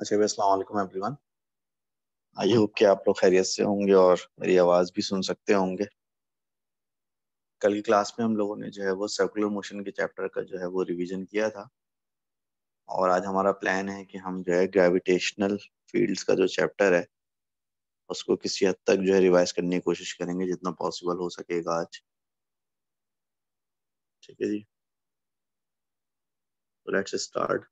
अच्छा भाई, अस्सलाम वालेकुम एवरीवन। आई होप कि आप लोग खैरियत से होंगे और मेरी आवाज़ भी सुन सकते होंगे। कल की क्लास में हम लोगों ने जो है वो सर्कुलर मोशन के चैप्टर का जो है वो रिवीजन किया था। और आज हमारा प्लान है कि हम जो है ग्रेविटेशनल फील्ड्स का जो चैप्टर है उसको किसी हद तक जो है रिवाइज करने की कोशिश करेंगे, जितना पॉसिबल हो सकेगा आज। ठीक है जी, तो let's start.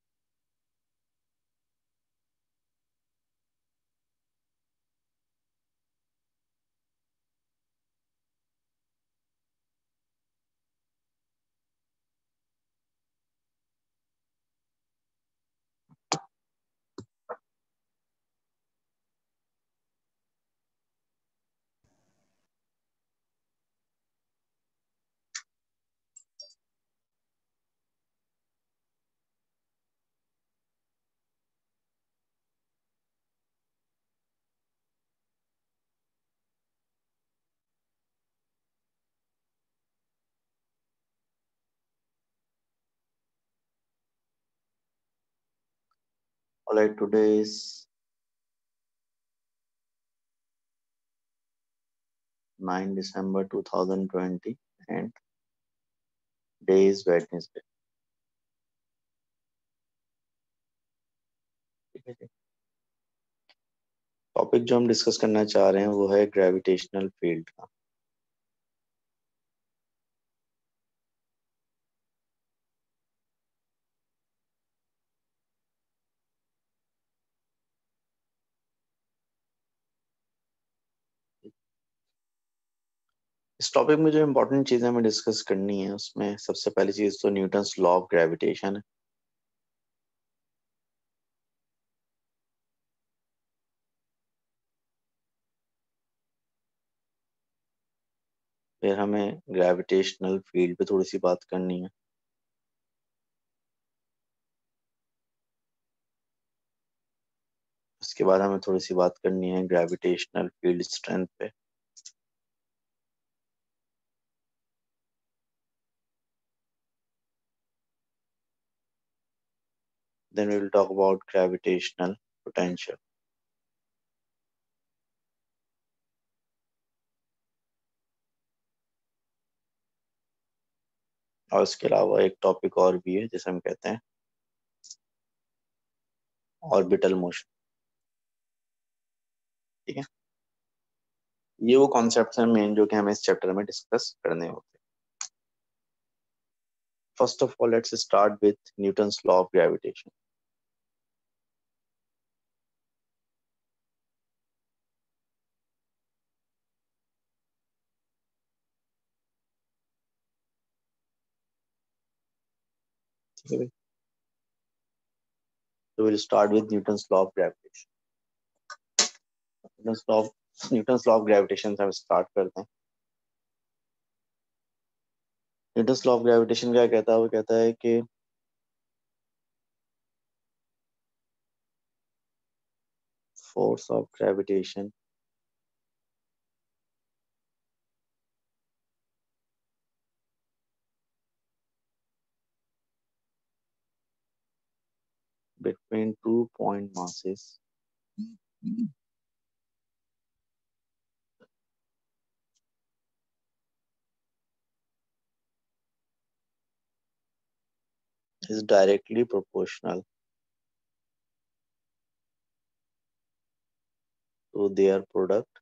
Alright, today is 9 December 2020 and day is Wednesday. ठीक है जी। टॉपिक जो हम डिस्कस करना चाह रहे हैं वो है ग्रेविटेशनल फील्ड का। इस टॉपिक में जो इम्पोर्टेंट चीजें हमें डिस्कस करनी है उसमें सबसे पहली चीज तो न्यूटन्स लॉ ऑफ ग्रेविटेशन है। फिर हमें ग्रेविटेशनल फील्ड पे थोड़ी सी बात करनी है। उसके बाद हमें थोड़ी सी बात करनी है ग्रेविटेशनल फील्ड स्ट्रेंथ पे। Then we will talk about gravitational potential. और इसके अलावा एक टॉपिक और भी है जिसे हम कहते हैं ऑर्बिटल मोशन। ठीक है, ये वो कॉन्सेप्ट्स हैं मेन जो कि हमें इस चैप्टर में डिस्कस करने होते हैं। First of all let's start with Newton's law of gravitation. ठीक है, तो will start with Newton's law of gravitation. Newton's law of gravitation से हम स्टार्ट करते हैं। न्यूटन्स लॉ ऑफ ग्रेविटेशन क्या कहता है? वो कहता है कि force of gravitation between two point masses is directly proportional to their product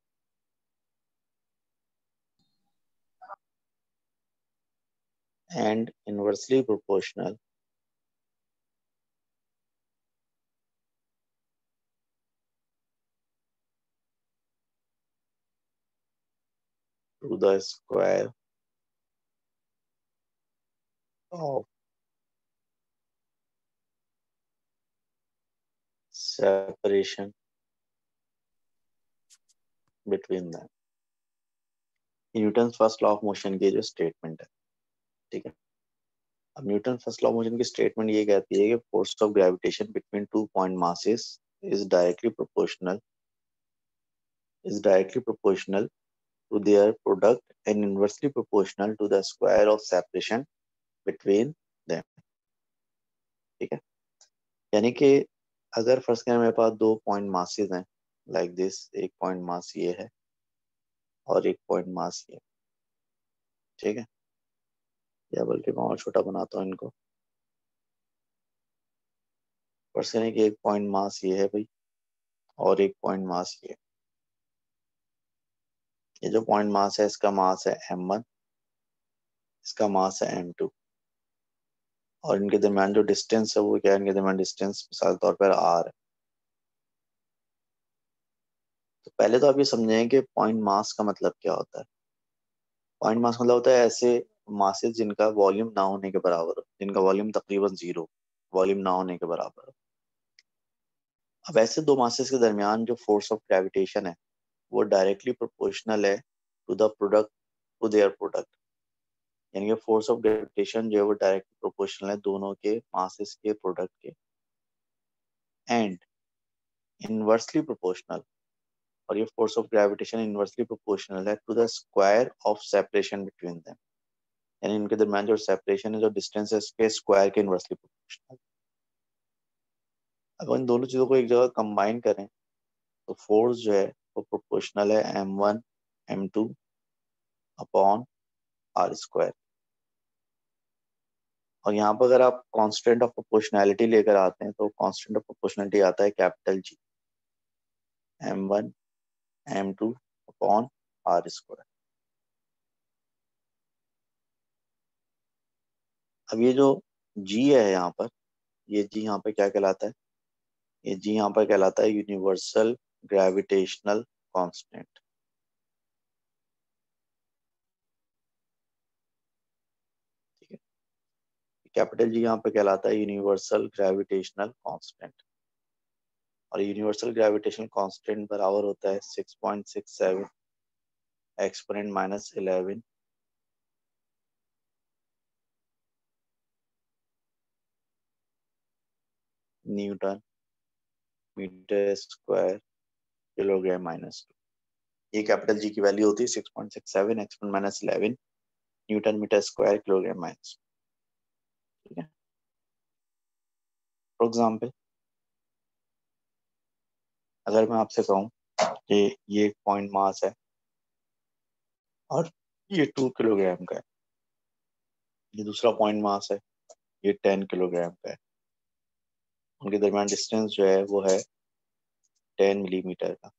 and inversely proportional to the square of separation between them। Newton first law of motion की जो statement है। ठीक है, अब Newton first law of motion की statement ये कहती है कि force of gravitation between two point masses is directly proportional to their product and inversely proportional to the square of separation between them। ठीक है, यानी कि अगर फर्स्ट के मेरे पास 2 पॉइंट मासेस हैं लाइक दिस, एक पॉइंट मास ये है और एक पॉइंट मास ये, ठीक है, या बल्कि मैं और छोटा बनाता हूँ इनको। फर्स्ट कहने की एक पॉइंट मास ये है भाई और एक पॉइंट मास ये जो पॉइंट मास है इसका मास है m1, इसका मास है m2, और इनके दरमियान जो डिस्टेंस है वो क्या है, इनके दरमियान डिस्टेंस मिसाल के तौर पर r है। तो पहले तो आप ये समझें कि पॉइंट मास का मतलब क्या होता है। पॉइंट मास मतलब होता है ऐसे मासेस जिनका वॉल्यूम ना होने के बराबर हो, जिनका वॉल्यूम तकरीबन जीरो, वॉल्यूम ना होने के बराबर हो। अब ऐसे दो मासेस के दरमियान जो फोर्स ऑफ ग्रेविटेशन है वो डायरेक्टली प्रोपोर्शनल है to the product, to their product. यानी कि फोर्स ऑफ ग्रेविटेशन जो है वो डायरेक्टली प्रोपोर्शनल है दोनों के मासेस के प्रोडक्ट के, एंड इनवर्सली प्रोपोर्शनल, और ये force of gravitation inversely proportional है to the square of separation between them. यानी इनके दरमियान जो सेपरेशन है, जो डिस्टेंस है, इसके स्क्वायर के इनवर्सली प्रोपोर्शनल। अगर इन दोनों चीजों को एक जगह कंबाइन करें तो फोर्स जो है वो प्रोपोर्शनल है m1 m2 upon R square. और यहाँ पर अगर आप कांस्टेंट ऑफ प्रोपोर्शनैलिटी लेकर आते हैं तो कांस्टेंट ऑफ प्रोपोर्शनैलिटी आता है capital G, m1 m2 upon R square. अब ये जो g है यहाँ पर, ये g यहाँ पर क्या कहलाता है, ये g यहाँ पर कहलाता है यूनिवर्सल ग्रेविटेशनल कांस्टेंट। ठीक है, कैपिटल जी यहाँ पे कहलाता है यूनिवर्सल ग्रेविटेशनल कांस्टेंट, और यूनिवर्सल ग्रेविटेशनल कांस्टेंट बराबर होता है 6.67 exponent -11 newton metre square kilogram -2। ये कैपिटल जी की वैल्यू होती है 6.67 exponent -11 newton metre square kilogram -2। ठीक है, फॉर एग्जाम्पल अगर मैं आपसे कहूँ कि ये एक पॉइंट मास है और ये 2 किलोग्राम का है, ये दूसरा पॉइंट मास है, ये 10 किलोग्राम का है, उनके दरमियान डिस्टेंस जो है वो है 10 मिलीमीटर का।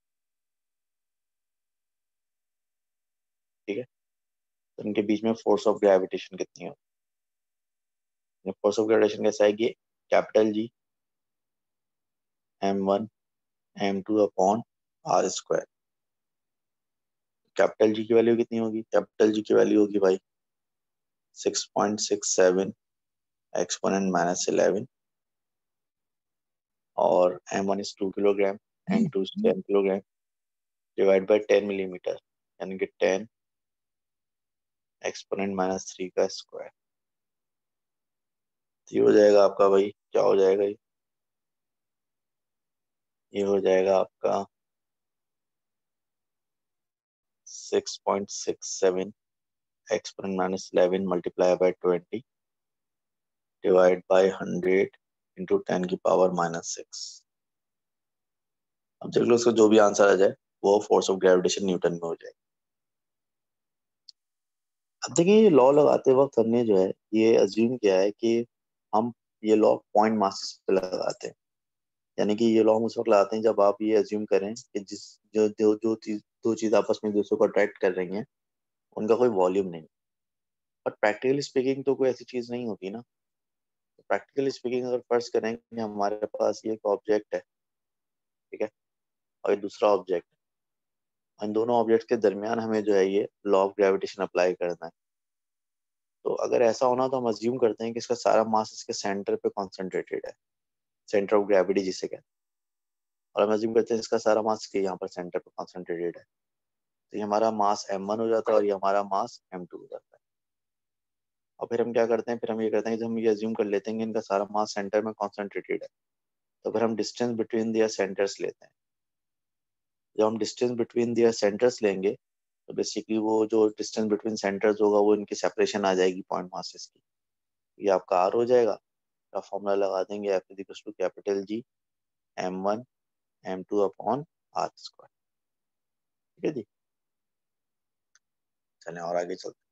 ठीक है, तो इनके बीच में फोर्स ऑफ ग्रेविटेशन कितनी है, फोर्स ऑफ ग्रेविटेशन कैसा है कि capital G m1 m2 upon R square. Capital G की वैल्यू कितनी होगी, कैपिटल जी की वैल्यू होगी भाई 6.67 एक्सपोनेंट -11, और m1 is 2 kilogram, m2 is 10 kilogram, divide by 10 millimetre, यानी कि 10 एक्सपोनेंट -3 का स्क्वायर। तो ये हो जाएगा आपका भाई, क्या हो जाएगा ये हो जाएगा आपका 6.67 exponent -11 multiply by 20 divide by 100 into 10 की पावर -6। अब चलो उसका जो भी आंसर आ जाए वो फोर्स ऑफ ग्रेविटेशन न्यूटन में हो जाए। अब देखिए ये लॉ लगाते वक्त हमने जो है ये अज्यूम किया है कि हम ये लॉ पॉइंट मास पे लगाते हैं। यानी कि ये लॉ हम उस वक्त लगाते हैं जब आप ये अज्यूम करें कि जिस जो जो जो चीज दो चीज आपस में एक दूसरे को अट्रैक्ट कर रही हैं उनका कोई वॉल्यूम नहीं। बट प्रैक्टिकली स्पीकिंग तो कोई ऐसी चीज नहीं होती ना। प्रैक्टिकली स्पीकिंग अगर फर्ज करें कि हमारे पास ये एक ऑब्जेक्ट है, ठीक है, और ये दूसरा ऑब्जेक्ट है, इन दोनों ऑब्जेक्ट के दरमियान हमें जो है ये लॉ ऑफ ग्रेविटेशन अप्लाई करना है। तो अगर ऐसा होना तो हम अज्यूम करते हैं कि इसका सारा मास इसके सेंटर पे कॉन्सेंट्रेटेड है, सेंटर ऑफ ग्रेविटी जिसे कहते हैं, और हम अज्यूम करते हैं इसका सारा मास के यहाँ पर सेंटर पे कॉन्सेंट्रेटेड है। तो ये हमारा मास m1 हो जाता है और ये हमारा मास m2 हो जाता है। और फिर हम क्या करते हैं, फिर हम ये करते हैं कि हम ये अज्यूम कर लेते हैं कि इनका सारा मास सेंटर में कॉन्सेंट्रेटेड है। तो फिर हम डिस्टेंस बिटवीन दियर सेंटर्स लेते हैं। जब हम डिस्टेंस बिटवीन दियर सेंटर्स लेंगे तो बेसिकली वो जो डिस्टेंस बिटवीन सेंटर्स होगा वो इनकी सेपरेशन आ जाएगी पॉइंट मासेस की। ये आपका आर हो जाएगा, का फॉर्मूला लगा देंगे F = capital G m1 m2 upon R square. ठीक है जी, चलें और आगे चलते हैं।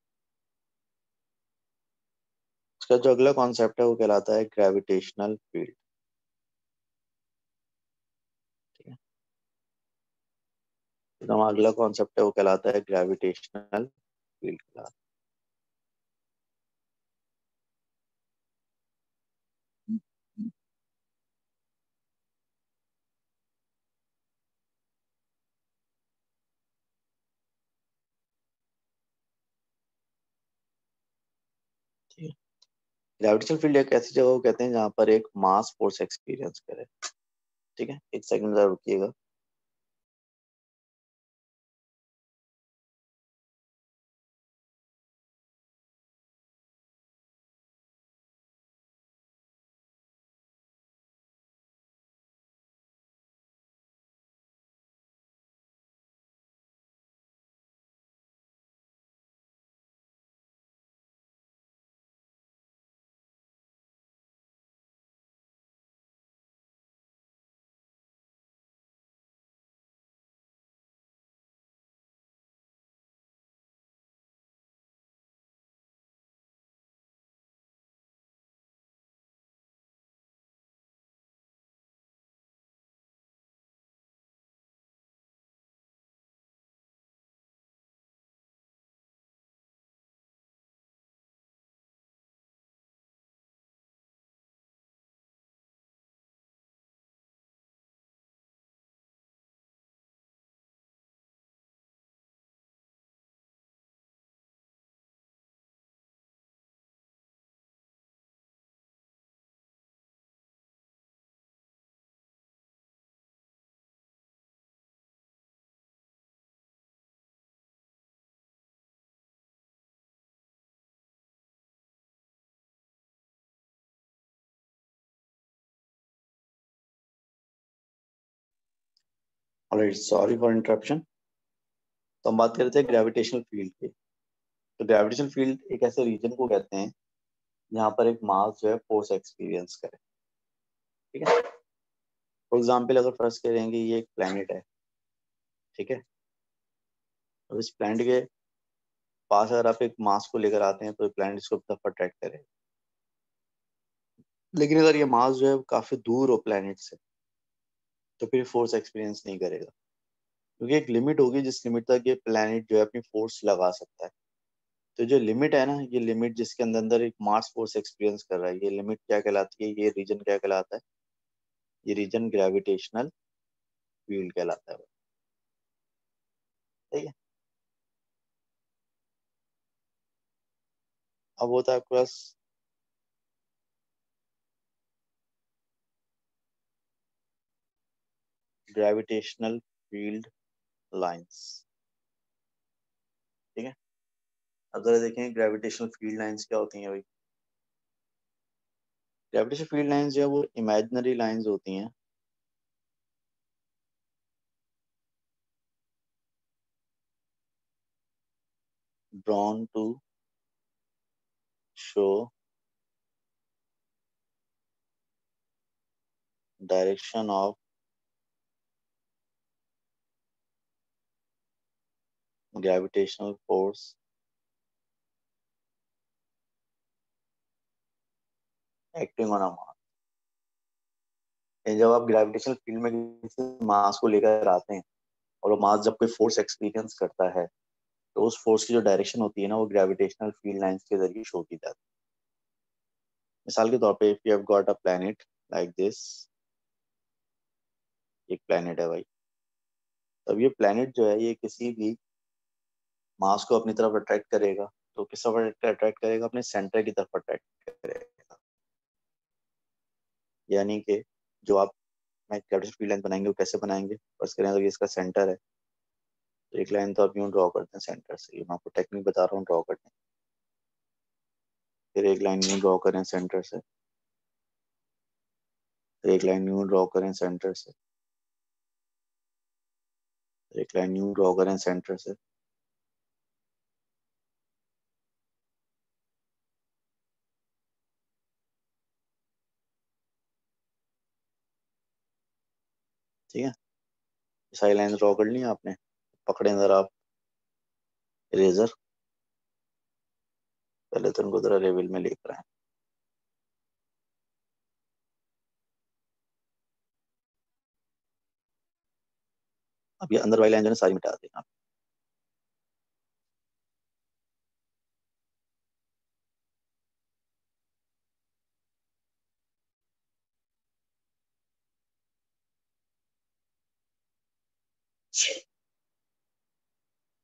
इसका जो अगला कॉन्सेप्ट है वो कहलाता है ग्रेविटेशनल फील्ड। ठीक है, तो अगला कॉन्सेप्ट है वो कहलाता है ग्रेविटेशनल फील्ड कहलाता है। ठीक है, ग्रेविटेशनल फील्ड एक ऐसी जगह को कहते हैं जहाँ पर एक मास फोर्स एक्सपीरियंस करे। ठीक है, एक सेकंड जरा रुकिएगा। Alright, sorry for interruption. तो हम बात कर रहे थे ग्रेविटेशनल फील्ड की। तो ग्रेविटेशनल फील्ड एक ऐसे रीजन को कहते हैं जहाँ पर एक मास जो है फोर्स एक्सपीरियंस करे। ठीक है, फॉर एग्जाम्पल अगर फर्स्ट करेंगे ये एक प्लेनेट है। ठीक है, अब इस प्लेनेट के पास अगर आप एक मास को लेकर आते हैं तो प्लेनेट इसको तरफ अट्रैक्ट करेगा। लेकिन अगर ये मास जो है काफी दूर हो प्लेनेट से तो फिर फोर्स एक्सपीरियंस नहीं करेगा, क्योंकि एक लिमिट होगी जिस लिमिट तक ये प्लेनेट जो है अपनी फोर्स लगा सकता है। तो जो लिमिट है ना, ये लिमिट जिसके अंदर अंदर एक मास फोर्स एक्सपीरियंस कर रहा है, ये लिमिट क्या कहलाती है, ये रीजन क्या कहलाता है, ये रीजन ग्रेविटेशनल फील्ड कहलाता है। ठीक है, अब होता है आपके पास ग्रेविटेशनल फील्ड लाइंस। ठीक है, अगर देखें ग्रेविटेशनल फील्ड लाइंस क्या होती हैं भाई। ग्रेविटेशनल फील्ड लाइंस जो है वो इमेजिनरी लाइंस होती हैं drawn to show direction of gravitational force acting on a mass। जब आप ग्रेविटेशनल फील्ड में किसी मास को लेकर आते हैं और वो मास जब कोई फोर्स एक्सपीरियंस करता है तो उस फोर्स की जो डायरेक्शन होती है ना वो ग्रेविटेशनल फील्ड लाइंस के जरिए शो की जाती है। मिसाल के तौर पे if you have got a planet like this, एक प्लैनेट है भाई, तब ये प्लैनेट जो है ये किसी भी मास को अपनी तरफ अट्रैक्ट करेगा। तो किस तरफ अट्रैक्ट करेगा, अपने सेंटर की तरफ अट्रैक्ट करेगा। यानी कि जो आप मैं ग्रेविटेशनल फील्ड लाइन बनाएंगे वो कैसे बनाएंगे, फर्स्ट करें तो ये इसका सेंटर है, तो एक लाइन तो आप यूँ ड्रॉ करते हैं सेंटर से, ये मैं आपको टेक्निक बता रहा हूँ ड्रॉ करने। फिर एक लाइन यूँ ड्रॉ करें सेंटर से, फिर एक लाइन यूँ ड्रॉ करें सेंटर से, फिर एक लाइन यूँ ड्रॉ करें सेंटर से। ठीक है, सारी लाइन ड्रॉ कर ली आपने। पकड़े जरा आप इरेजर, पहले तो उनको जरा लेवल में लेकर आए। अब ये अंदर वाली लाइन जो है सारी मिटा दें आप।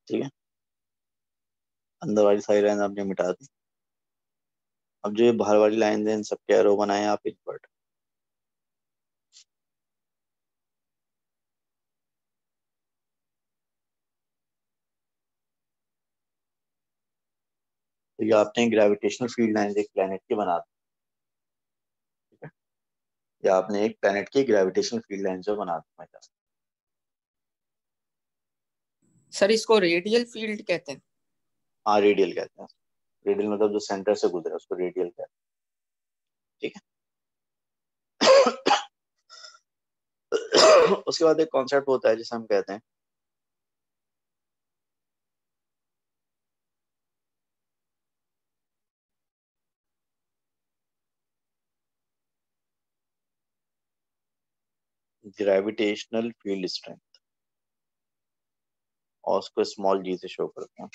ठीक है, अंदर वाली सारी लाइन आपने मिटा दी। अब जो ये बाहर वाली लाइन है इन सबके एरो बनाए आप इनवर्ट। तो ये आपने ग्रेविटेशनल फील्ड लाइन एक प्लेनेट की बना दी। ठीक है, या आपने एक प्लेनेट की ग्रेविटेशनल फील्ड लाइन जो बना दी। सर इसको रेडियल फील्ड कहते हैं। हाँ रेडियल कहते हैं। रेडियल मतलब जो सेंटर से गुजरे उसको रेडियल कहते हैं। ठीक है। उसके बाद एक कॉन्सेप्ट होता है जिसे हम कहते हैं ग्रेविटेशनल फील्ड स्ट्रेंथ, और उसको स्मॉल जी से शो करते हैं।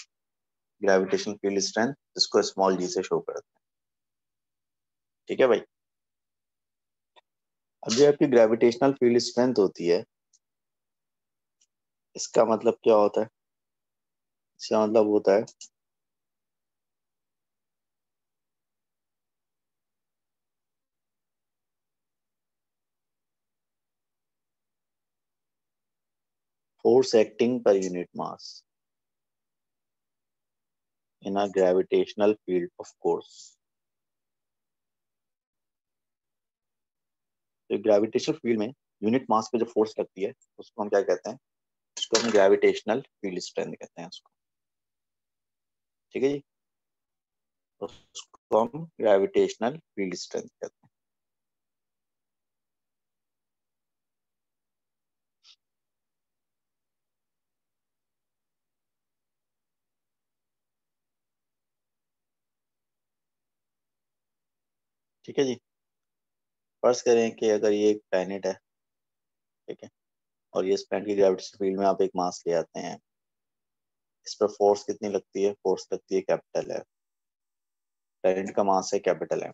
ग्रेविटेशनल फील्ड स्ट्रेंथ इसको स्मॉल जी से शो करते हैं। ठीक है भाई। अब जो आपकी ग्रेविटेशनल फील्ड स्ट्रेंथ होती है, इसका मतलब क्या होता है? इसका मतलब होता है force acting per unit mass in a gravitational field of course. तो ग्रेविटेशनल फील्ड में यूनिट मास पे जो फोर्स लगती है उसको हम क्या कहते हैं? उसको हम ग्रेविटेशनल फील्ड स्ट्रेंथ कहते हैं उसको। ठीक है जी, तो उसको हम ग्रेविटेशनल फील्ड स्ट्रेंथ कहते हैं। ठीक है जी, फर्ज करें कि अगर ये एक प्लैनेट है, ठीक है, और ये इस प्लैनेट की ग्रेविटेशनल फील्ड में आप एक मास ले आते हैं। इस पर फोर्स कितनी लगती है? फोर्स लगती है कैपिटल है। प्लैनेट का मास है कैपिटल है।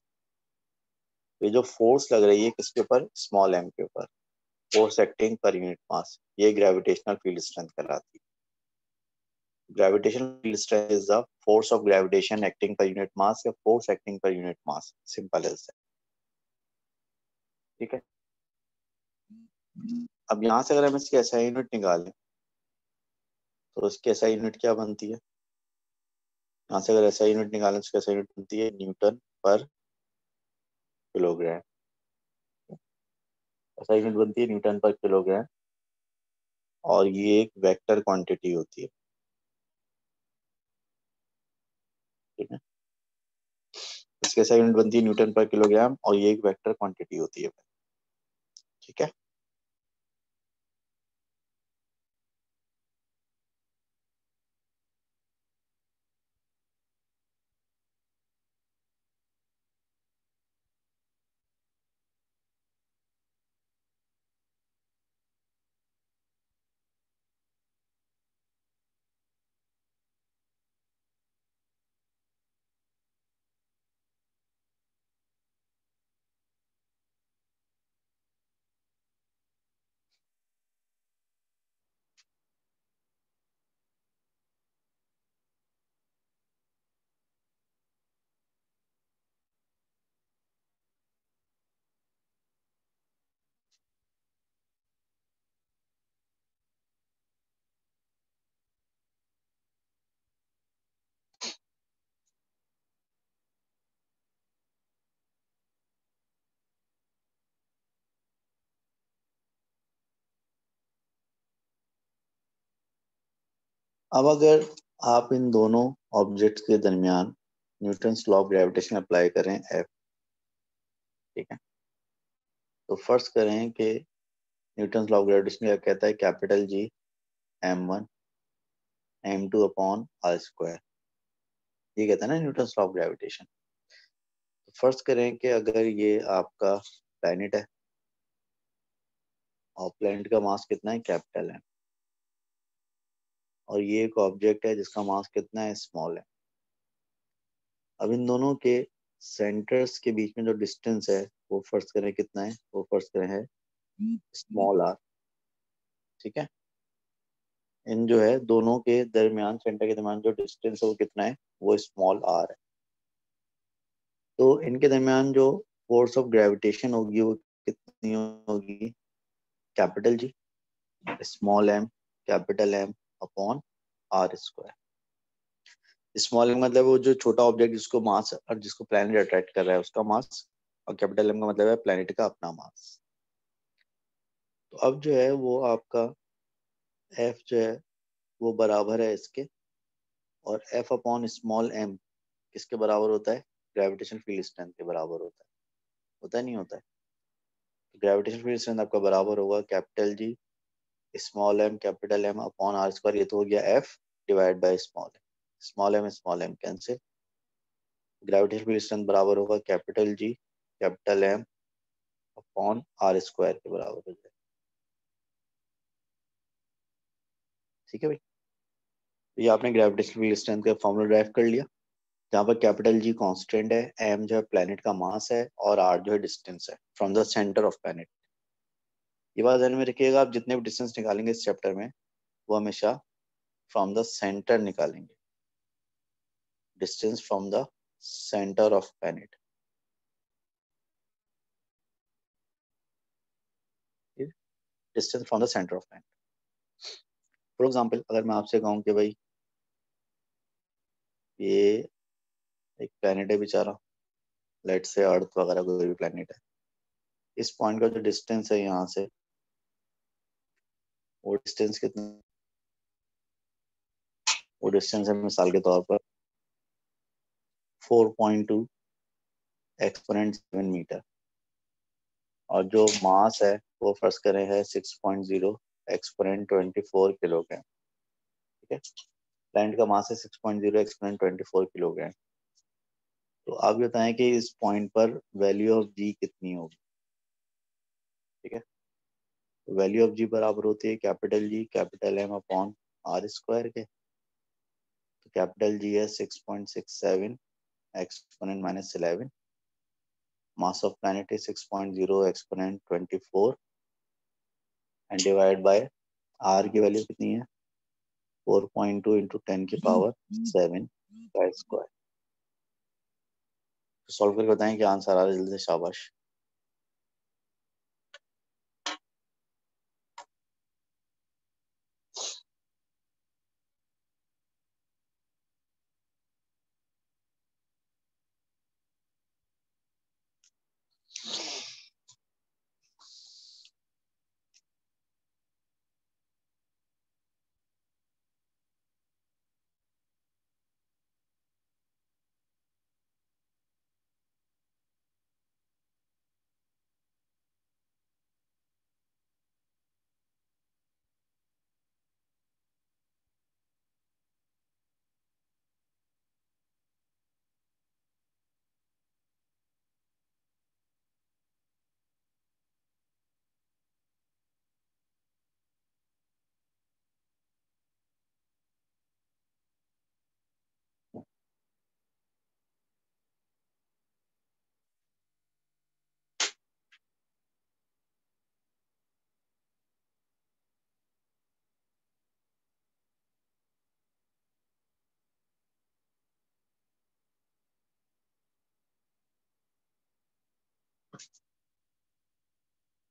ये जो फोर्स लग रही है किसके ऊपर? स्मॉल एम के ऊपर। Force acting per unit mass, ये ग्रेविटेशनल फील्ड स्ट्रेंथ कहलाती है। Gravitational field strength is the force of gravitation acting per unit mass, या force acting per unit mass, simple as that. ठीक है, अब यहाँ से अगर हम इसकी एसआई यूनिट निकालें तो उसकी एसआई यूनिट क्या बनती है? यहाँ से अगर एसआई यूनिट निकालें तो उसकी एसआई यूनिट बनती है न्यूटन पर किलोग्राम। एसआई यूनिट बनती है न्यूटन पर किलोग्राम, और ये एक वेक्टर क्वांटिटी होती है। ठीक है, इसकी एसआई यूनिट बनती है न्यूटन पर किलोग्राम, और ये एक वेक्टर क्वांटिटी होती है। ठीक है, अब अगर आप इन दोनों ऑब्जेक्ट्स के दरमियान Newton's law of gravitation apply करें एफ, ठीक है, तो फर्ज करें कि न्यूटन लॉ ऑफ ग्रेविटेशन क्या कहता है? Capital G m1 m2 upon r square, ये कहता है ना न्यूटन लॉ ऑफ ग्रेविटेशन। तो फर्ज करें कि अगर ये आपका प्लैनेट है और प्लैनेट का मास कितना है? कैपिटल है। और ये एक ऑब्जेक्ट है जिसका मास कितना है? स्मॉल है। अब इन दोनों के सेंटर्स के बीच में जो डिस्टेंस है वो फर्ज करें कितना है? वो फर्ज करें है स्मॉल r। ठीक है, इन जो है दोनों के दरमियान, सेंटर के दरमियान जो डिस्टेंस है वो कितना है? वो स्मॉल r है। तो इनके दरमियान जो फोर्स ऑफ ग्रेविटेशन होगी वो कितनी होगी? Capital G small m capital M upon r square. Small m मतलब वो जो छोटा ऑब्जेक्ट जिसको मास और जिसको प्लैनेट अट्रैक्ट कर रहा है उसका मास, और कैपिटल M का मतलब है प्लैनेट का अपना मास। तो अब जो है वो आपका F जो है वो बराबर है इसके, और F अपॉन स्मॉल m किसके बराबर होता है? ग्रेविटेशन फील्ड स्ट्रेंथ के बराबर होता है नहीं होता है? तो ग्रेविटेशन फील्ड स्ट्रेंथ आपका बराबर होगा capital G small m capital M upon r square. ये तो हो गया F divide by small m cancel. Gravitation field strength बराबर होगा capital G capital M upon r square के बराबर हो जाएगा। ठीक है भाई, तो ये आपने ग्रेविटेशन फील्ड स्ट्रेंथ का फॉर्मूला ड्राइव कर लिया, जहाँ पर कैपिटल G कांस्टेंट है, M जो है प्लैनेट का मास है, और R जो है डिस्टेंस है from the centre of planet. ये बात ध्यान में रखिएगा, आप जितने भी डिस्टेंस निकालेंगे इस चैप्टर में वो हमेशा फ्रॉम द सेंटर निकालेंगे, distance from the centre of planet. Distance from the centre of planet. For example अगर मैं आपसे कहूँ कि भाई ये एक प्लैनेट है बेचारा, लेट से अर्थ वगैरह कोई भी प्लैनेट है, इस पॉइंट का जो डिस्टेंस है यहाँ से, वो डिस्टेंस कितना? वो डिस्टेंस है मिसाल के तौर पर 4.2 एक्सपोनेंट 7 मीटर, और जो मास है वो फर्ज करें है 6.0 एक्सपोनेंट 24 किलोग्राम। ठीक है, प्लैनेट का मास है 6.0 एक्सपोनेंट 24 किलोग्राम। तो आप बताएं कि इस पॉइंट पर वैल्यू ऑफ जी कितनी होगी? ठीक है, तो वैल्यू ऑफ जी बराबर होती है capital G capital M upon R square के। तो कैपिटल जी है 6.67 exponent -11, mass of planet is 6.0 exponent 24 and divide by R की वैल्यू कितनी है? 4.2 इंटू 10 की पावर 7 का स्क्वायर। सॉल्व करके बताएं कि आंसर आ रहा है जल्दी से, शाबाश।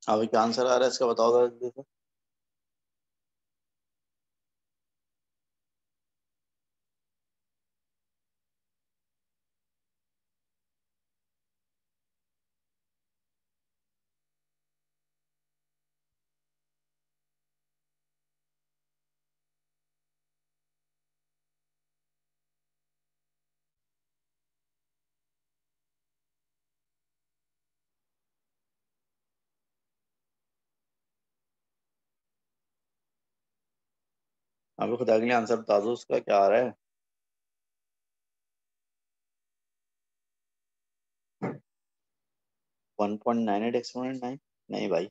अभी क्या आंसर आ रहा है इसका बताओ जल्दी से। आप खुदा के लिए आंसर बता दो उसका क्या आ रहा है। 1.98 एक्सपोनेंट 9। नहीं भाई,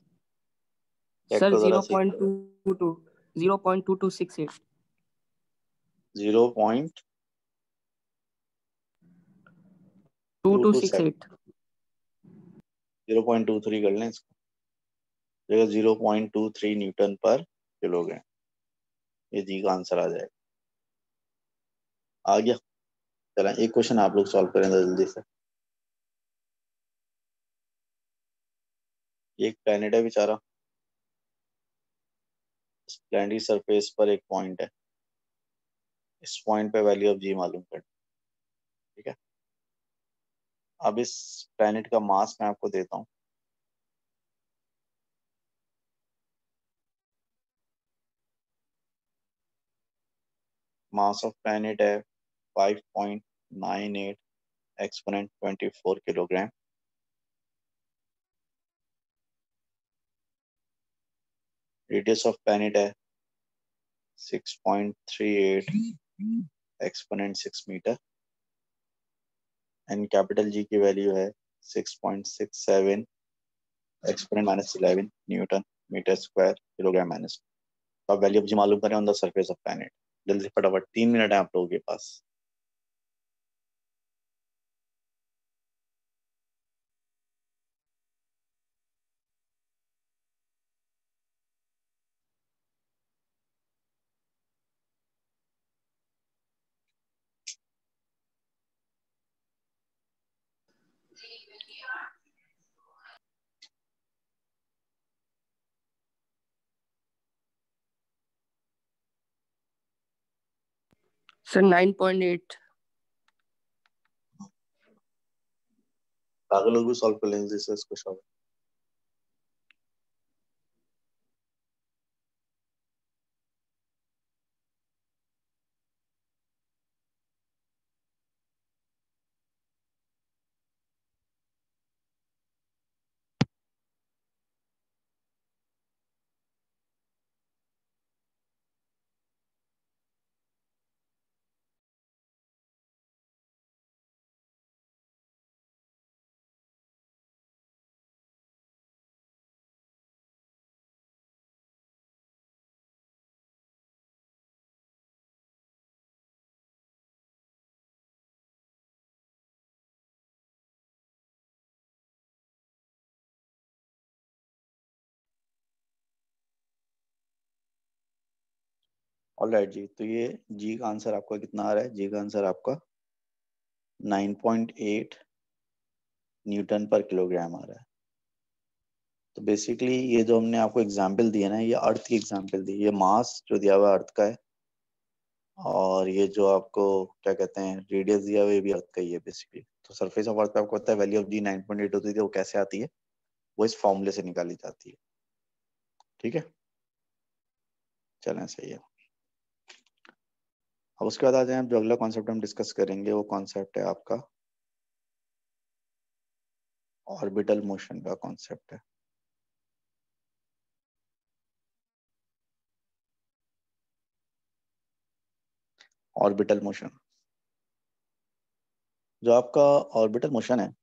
चेक सर तो जरा जीरो सी। Point two two 0.2268। 0.2223 2268। 0.23 कर लें इसको। 0.23 न्यूटन पर किलोग्राम। ये जी का आंसर आ जाएगा। आ गया। चलें एक क्वेश्चन आप लोग सॉल्व करें जल्दी से। ये एक प्लेनेट है बेचारा। इस प्लेनेट की सरफेस पर एक पॉइंट है। इस पॉइंट पे वैल्यू ऑफ जी मालूम कर। ठीक है। अब इस प्लेनेट का मास मैं आपको देता हूँ। मास ऑफ प्लेनेट है 5.98 exponent 24 kilogram. Radius of planet है 6.38 exponent 6 metre. And capital G की वैल्यू है 6.67 exponent -11 newton metre square kilogram minus. तो आप वैल्यू ऑफ जी मालूम करें on the surface of planet. जल्दी फटाफट, 3 मिनट है आप लोगों के पास। सर 9.8। पागल लोग भी सॉल्व कर लेंगे इसको सॉल्व। ऑलराइट जी, तो ये जी का आंसर आपका कितना आ रहा है? जी का आंसर आपका 9.8 न्यूटन पर किलोग्राम आ रहा है। तो बेसिकली ये जो हमने आपको एग्जाम्पल दिया ना, ये अर्थ की एग्जाम्पल दी। ये मास जो दिया हुआ अर्थ का है, और ये जो आपको क्या कहते हैं रेडियस दिया हुआ, ये भी अर्थ का ही है बेसिकली। तो सरफेस ऑफ अर्थ पे आपको पता है वैल्यू ऑफ जी 9.8 होती थी, वो कैसे आती है? वो इस फॉर्मूले से निकाली जाती है। ठीक है, चलें सही है। अब उसके बाद आ जाए, जो अगला कॉन्सेप्ट हम डिस्कस करेंगे वो कॉन्सेप्ट है आपका ऑर्बिटल मोशन का कॉन्सेप्ट है। ऑर्बिटल मोशन, जो आपका ऑर्बिटल मोशन है,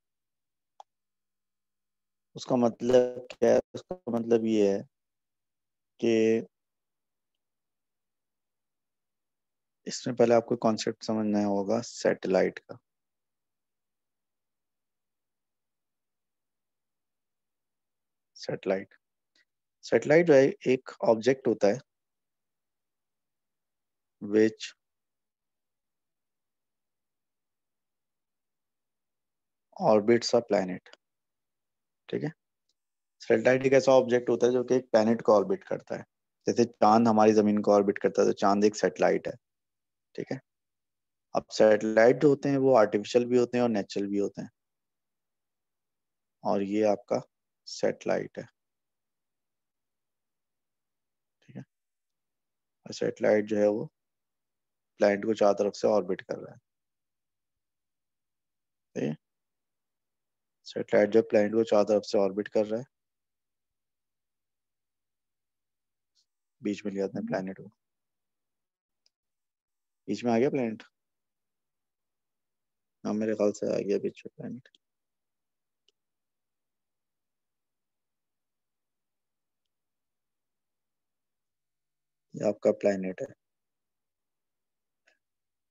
उसका मतलब क्या है? उसका मतलब ये है कि इसमें पहले आपको कॉन्सेप्ट समझना होगा सैटेलाइट का। सैटेलाइट सैटेलाइट जो है एक ऑब्जेक्ट होता है विच ऑर्बिट्स अ प्लैनेट। ठीक है। सैटेलाइट एक ऐसा ऑब्जेक्ट होता है जो कि एक प्लैनेट को ऑर्बिट करता है। जैसे चांद हमारी जमीन को ऑर्बिट करता है, तो चांद एक सैटेलाइट है। ठीक है। अब सैटेलाइट जो होते हैं वो आर्टिफिशियल भी होते हैं और नेचुरल भी होते हैं। और ये आपका सैटेलाइट है। ठीक है। और सैटेलाइट जो है वो प्लैनेट को चारों तरफ से ऑर्बिट कर रहा है। ठीक है। सैटेलाइट जो प्लैनेट को चारों तरफ से ऑर्बिट कर रहा है, बीच में लिया अपने प्लैनेट को। बीच में आ गया प्लैनेट? हाँ मेरे ख्याल से आ गया बीच में प्लैनेट। ये आपका प्लैनेट है।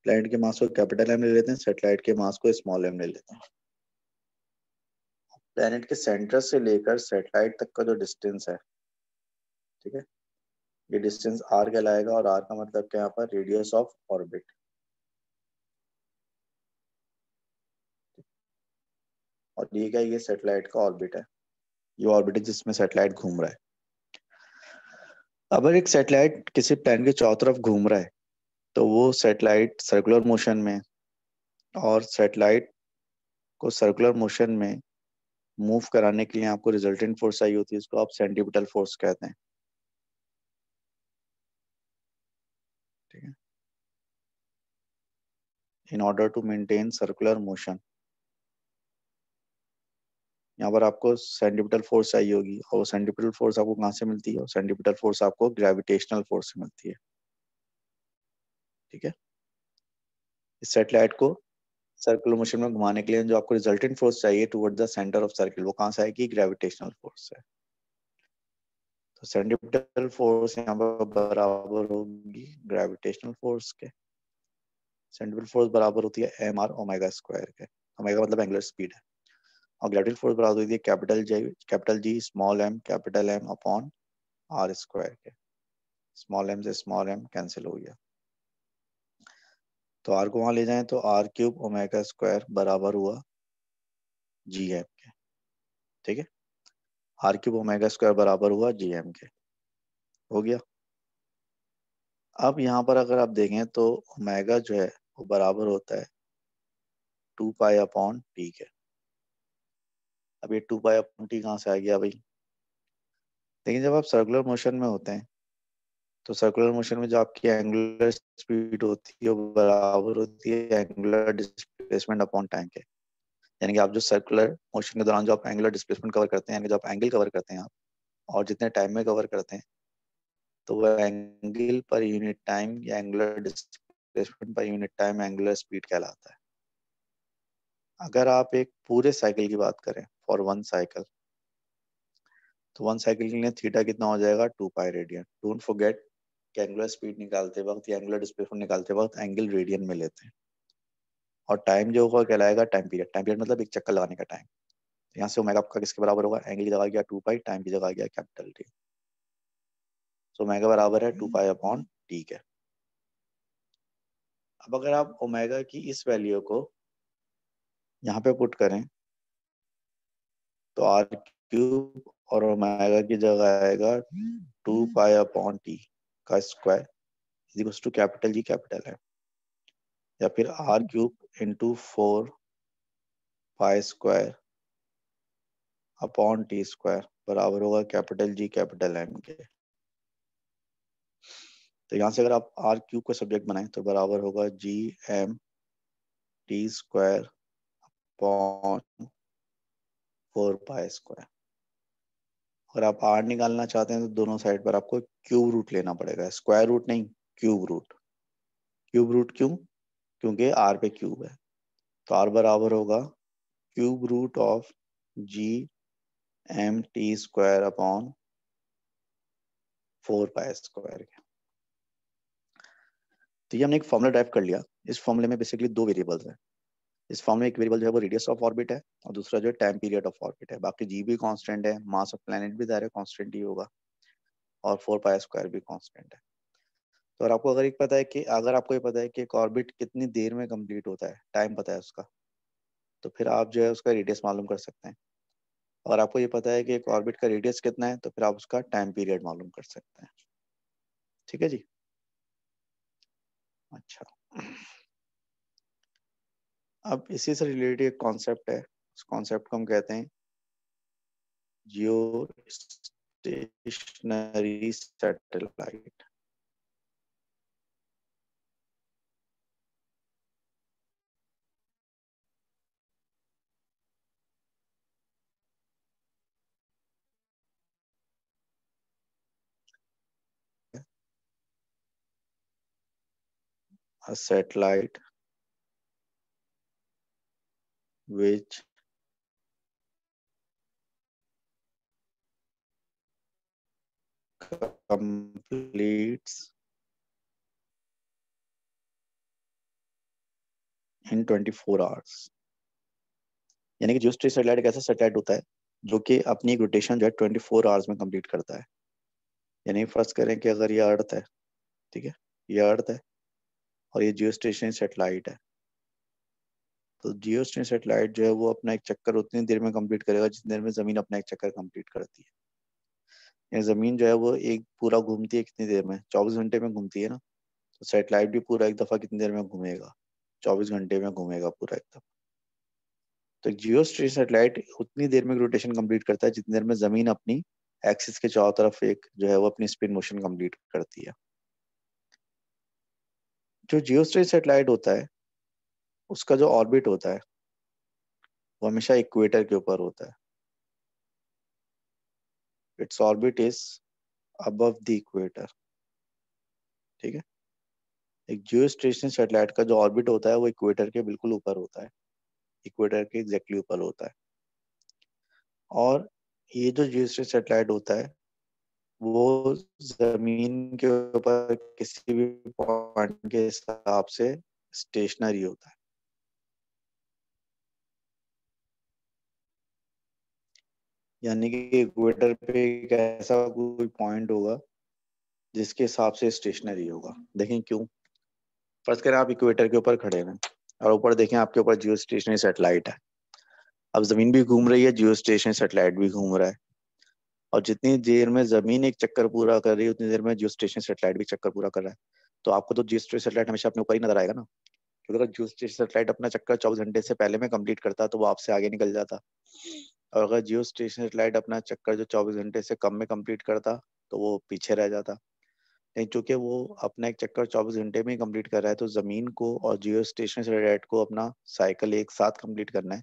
प्लैनेट के मास को कैपिटल एम ले लेते हैं, सैटेलाइट के मास को स्मॉल एम ले लेते हैं। प्लैनेट के सेंटर से लेकर सैटेलाइट तक का जो डिस्टेंस है, ठीक है, ये डिस्टेंस आर कहलाएगा, और आर का मतलब क्या है यहाँ पर? Radius of orbit. और ये क्या है? ये सैटेलाइट का ऑर्बिट है, ये ऑर्बिट है जिसमें सैटेलाइट घूम रहा है। अगर एक सैटेलाइट किसी प्लैनेट के चारों तरफ घूम रहा है तो वो सैटेलाइट सर्कुलर मोशन में, और सैटेलाइट को सर्कुलर मोशन में मूव कराने के लिए आपको रिजल्टेंट फोर्स चाहिए होती है, इसको आप सेंट्रीपिटल फोर्स कहते हैं। ठीक है, in order to maintain circular motion, यहाँ पर आपको सेंट्रीपिटल फोर्स चाहिए होगी, और वो सेंट्रीपिटल फोर्स आपको कहाँ से मिलती है? सेंट्रीपिटल फोर्स आपको ग्रेविटेशनल फोर्स से मिलती है। ठीक है, इस सैटेलाइट को सर्कुलर मोशन में घुमाने के लिए जो आपको रिजल्टेंट फोर्स चाहिए toward the centre of circle, वो कहाँ से आएगी? ग्रेविटेशनल फोर्स से। तो सेंट्रीपिटल फोर्स यहाँ पर बराबर होगी ग्रेविटेशनल फोर्स के। सेंट्रीपिटल फोर्स बराबर होती है एम आर ओमेगा स्क्वायर के। ओमेगा मतलब एंगुलर स्पीड है। और ग्रेविटेशनल फोर्स बराबर होती है capital G small m capital M upon R square के। स्मॉल एम से स्मॉल एम कैंसिल हो गया, तो आर को वहां ले जाएं तो आर क्यूब ओमेगा स्क्वायर बराबर हुआ जी एम के। ठीक है, आर क्यूब ओमेगा स्क्वायर बराबर हुआ जी एम के, हो गया। अब यहाँ पर अगर आप देखें तो ओमेगा जो है वो बराबर होता है 2 पाई अपॉन टी के। अब ये 2 पाई अपॉन टी कहाँ से आ गया भाई? लेकिन जब आप सर्कुलर मोशन में होते हैं तो सर्कुलर मोशन में जो आपकी एंगुलर स्पीड होती है वो बराबर होती है एंगुलर डिस्प्लेसमेंट अपॉन टाइम के। यानी कि आप जो सर्कुलर मोशन के दौरान जो आप एंगुलर डिस्प्लेसमेंट कवर करते हैं, यानी जो आप एंगल कवर करते हैं आप, और जितने टाइम में कवर करते हैं, तो वो एंगल पर यूनिट टाइम या angular displacement per unit time angular speed कहलाता है। अगर आप एक पूरे साइकिल की बात करें, फॉर वन साइकिल, तो वन साइकिल के लिए थीटा कितना हो जाएगा? 2 पाई रेडियन। डोंट फॉरगेट कि एंगुलर स्पीड निकालते वक्त या एंगुलर डिस्प्लेसमेंट निकालते वक्त एंगल रेडियन में लेते हैं। और टाइम जो होगा कहलाएगा टाइम पीरियड। टाइम पीरियड मतलब एक चक्कर लगाने का टाइम। तो यहाँ से ओमेगा आपका किसके बराबर होगा? एंगल की जगह आ गया 2 पाई, टाइम की जगह आ गया कैपिटल टी। सो ओमेगा बराबर है 2 पाई अपॉन टी के। अब अगर आप ओमेगा की इस वैल्यू को यहाँ पे पुट करें तो आर क्यूब और ओमेगा की जगह आएगा 2 पाई अपॉन टी का square equals to capital G capital है, या फिर R cube into 4 pi square upon T square बराबर होगा कैपिटल जी कैपिटल एम के। तो यहाँ से अगर आप आर क्यूब को सब्जेक्ट बनाएं तो बराबर होगा G M T square upon 4 pi square. अगर आप आर निकालना चाहते हैं तो दोनों साइड पर आपको क्यूब रूट लेना पड़ेगा, स्क्वायर रूट नहीं, क्यूब रूट। क्यूब रूट क्यों? क्योंकि आर पे क्यूब है, तो आर बराबर होगा cube root of G M T square upon 4 pi square. तो ये हमने एक फॉर्मूला ड्राइव कर लिया। इस फॉर्मूले में बेसिकली दो वेरिएबल्स हैं। इस फॉर्म में एक वेरिएबल जो है वो रेडियस ऑफ ऑर्बिट है, और दूसरा जो है टाइम पीरियड ऑफ ऑर्बिट है। बाकी जी भी कांस्टेंट है, मास ऑफ प्लैनेट भी दायरे कांस्टेंट ही होगा, और 4 पाई स्क्वायर भी कांस्टेंट है। तो अगर आपको अगर आपको ये पता है कि एक ऑर्बिट कितनी देर में कंप्लीट होता है, टाइम पता है उसका, तो फिर आप जो है उसका रेडियस मालूम कर सकते हैं। अगर आपको ये पता है कि एक ऑर्बिट का रेडियस कितना है तो फिर आप उसका टाइम पीरियड मालूम कर सकते हैं। ठीक है जी। अच्छा, अब इसी से रिलेटेड एक कॉन्सेप्ट है, उस कॉन्सेप्ट को हम कहते हैं जियो stationery satellite. a satellite which completes in 24 hours। यानी कि जियोस्टेरिक सैटेलाइट एक ऐसा सैटेलाइट होता है जो कि अपनी एक रोटेशन जो है 24 आवर्स में कंप्लीट करता है। यानी फर्ज करें कि अगर ये अर्थ है, ठीक है, ये अर्थ है और ये जियोस्टेशनरी सैटेलाइट है, तो जियोस्टेशनरी सैटेलाइट जो है वो अपना एक चक्कर उतनी देर में कंप्लीट करेगा जितनी देर में जमीन अपना एक चक्कर कंप्लीट करती है। ये जमीन जो है वो एक पूरा घूमती है कितनी देर में, 24 घंटे में घूमती है ना, तो सैटेलाइट भी पूरा एक दफा कितनी देर में घूमेगा, 24 घंटे में घूमेगा पूरा एक दफा। तो जियोस्टेशनरी सैटेलाइट उतनी देर में रोटेशन कंप्लीट करता है जितनी देर में जमीन अपनी एक्सिस के चारों तरफ एक जो है वो अपनी स्पिन मोशन कंप्लीट करती है। जो जियोस्टेशनरी सैटेलाइट होता है उसका जो ऑर्बिट होता है वो हमेशा इक्वेटर के ऊपर होता है। Its orbit is above the equator, ठीक है। एक जियोस्टेशनरी सैटेलाइट का जो ऑर्बिट होता है वो इक्वेटर के बिल्कुल ऊपर होता है, इक्वेटर के एग्जैक्टली ऊपर होता है। और ये जो जियोस्टेशनरी सैटेलाइट होता है वो जमीन के ऊपर किसी भी पॉइंट के हिसाब से स्टेशनरी होता है। यानी कि इक्वेटर पे एक ऐसा कोई पॉइंट होगा जिसके हिसाब से स्टेशनरी होगा। देखें क्यों, फर्ज करें आप इक्वेटर के ऊपर खड़े हैं और ऊपर देखें आपके ऊपर जियो स्टेशनरी सैटेलाइट है। अब जमीन भी घूम रही है, जियो स्टेशनरी सैटेलाइट भी घूम रहा है, और जितनी देर में जमीन एक चक्कर पूरा कर रही है उतनी देर में जियो स्टेशनरी सैटेलाइट भी चक्कर पूरा कर रहा है। तो आपको तो जियो स्टेशनरी सैटेलाइट हमेशा अपने ऊपर ही नजर आएगा ना, क्योंकि अगर जियो स्टेशनरी सैटेलाइट अपना चक्कर 24 घंटे से पहले में कंप्लीट करता तो वो आपसे आगे निकल जाता, और अगर जियो स्टेशनरी सैटेलाइट अपना चक्कर जो 24 घंटे से कम में कंप्लीट करता तो वो पीछे रह जाता। नहीं, चूंकि वो अपना एक चक्कर 24 घंटे में ही कंप्लीट कर रहा है तो जमीन को और जियो स्टेशनरी सैटेलाइट को अपना साइकिल एक साथ कंप्लीट करना है,